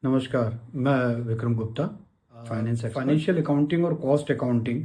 नमस्कार, मैं Vikram Gupta. Financial accounting और कॉस्ट अकाउंटिंग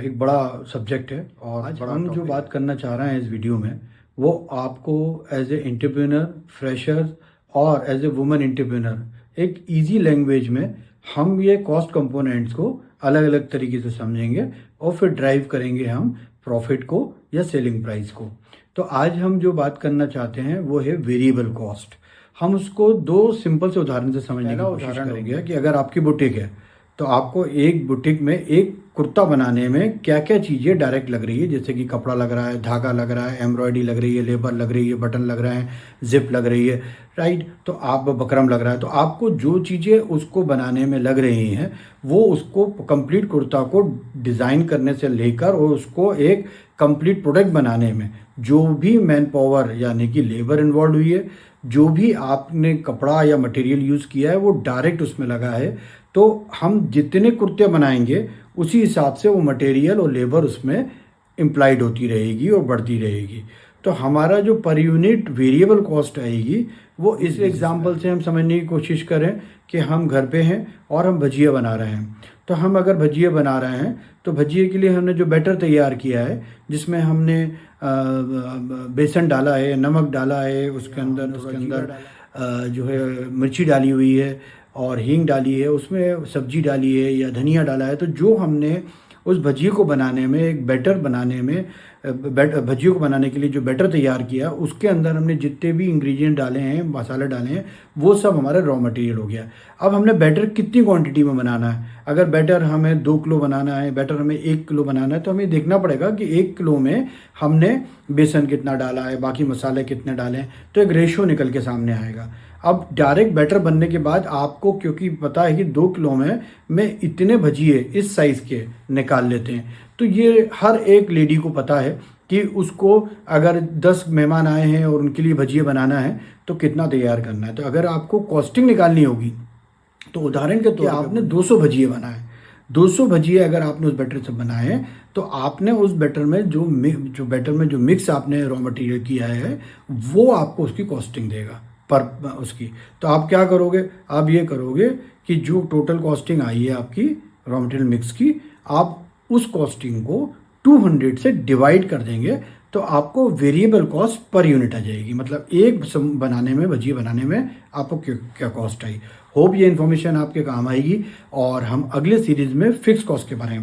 एक बड़ा सब्जेक्ट है और आज हम जो बात करना चाह रहे हैं इस वीडियो में वो आपको एज ए एंटरप्रेन्योर, फ्रेशर और एज ए वुमेन एंटरप्रेन्योर एक इजी लैंग्वेज में हम ये कॉस्ट कंपोनेंट्स को अलग अलग तरीके से समझेंगे और फिर ड्राइव करेंगे हम प्रॉफिट को या सेलिंग प्राइस को। तो आज हम जो बात करना चाहते हैं वो है वेरिएबल कॉस्ट। हम उसको दो सिंपल से उदाहरण से समझने का उदाहरण करेंगे कि अगर आपकी बुटीक है तो आपको एक बुटीक में एक कुर्ता बनाने में क्या क्या चीज़ें डायरेक्ट लग रही है, जैसे कि कपड़ा लग रहा है, धागा लग रहा है, एम्ब्रॉयडरी लग रही है, लेबर लग रही है, बटन लग रहे हैं, जिप लग रही है, राइट। तो आप बकरम लग रहा है, तो आपको जो चीज़ें उसको बनाने में लग रही हैं वो उसको कंप्लीट कुर्ता को डिज़ाइन करने से लेकर और उसको एक कंप्लीट प्रोडक्ट बनाने में जो भी मैन पावर यानी कि लेबर इन्वॉल्व हुई है, जो भी आपने कपड़ा या मटेरियल यूज़ किया है वो डायरेक्ट उसमें लगा है। तो हम जितने कुर्ते बनाएंगे उसी हिसाब से वो मटेरियल और लेबर उसमें इम्प्लाइड होती रहेगी और बढ़ती रहेगी। तो हमारा जो पर यूनिट वेरिएबल कॉस्ट आएगी वो इस एग्जांपल से हम समझने की कोशिश करें कि हम घर पे हैं और हम भजिया बना रहे हैं। तो हम अगर भजिया बना रहे हैं तो भजिए के लिए हमने जो बैटर तैयार किया है जिसमें हमने बेसन डाला है, नमक डाला है, उसके अंदर जो है मिर्ची डाली हुई है और हींग डाली है, उसमें सब्जी डाली है या धनिया डाला है। तो जो हमने उस भजिए को बनाने में एक बैटर बनाने में भजियों को बनाने के लिए जो बैटर तैयार किया उसके अंदर हमने जितने भी इंग्रेडिएंट डाले हैं, मसाले डाले हैं, वो सब हमारा रॉ मटेरियल हो गया। अब हमने बैटर कितनी क्वांटिटी में बनाना है। अगर बैटर हमें 2 किलो बनाना है, बैटर हमें 1 किलो बनाना है, तो हमें देखना पड़ेगा कि 1 किलो में हमने बेसन कितना डाला है, बाकी मसाले कितने डाले हैं, तो एक रेशियो निकल के सामने आएगा। अब डायरेक्ट बैटर बनने के बाद आपको क्योंकि पता है कि 2 किलो में मैं इतने भजिए इस साइज़ के निकाल लेते हैं, तो ये हर एक लेडी को पता है कि उसको अगर 10 मेहमान आए हैं और उनके लिए भजिए बनाना है तो कितना तैयार करना है। तो अगर आपको कॉस्टिंग निकालनी होगी तो उदाहरण के तौर आपने 200 भजिए बनाए, 200 भजिए अगर आपने उस बैटर से बनाए हैं तो आपने उस बैटर में जो बैटर में जो मिक्स आपने रॉ मटेरियल किया है वो आपको उसकी कॉस्टिंग देगा पर उसकी। तो आप क्या करोगे, आप ये करोगे कि जो टोटल कॉस्टिंग आई है आपकी रॉ मटेरियल मिक्स की, आप उस कॉस्टिंग को 200 से डिवाइड कर देंगे तो आपको वेरिएबल कॉस्ट पर यूनिट आ जाएगी। मतलब एक बनाने में भजिए बनाने में आपको क्या कॉस्ट आई। होप ये इन्फॉर्मेशन आपके काम आएगी और हम अगले सीरीज में फिक्स कॉस्ट के बारे में बात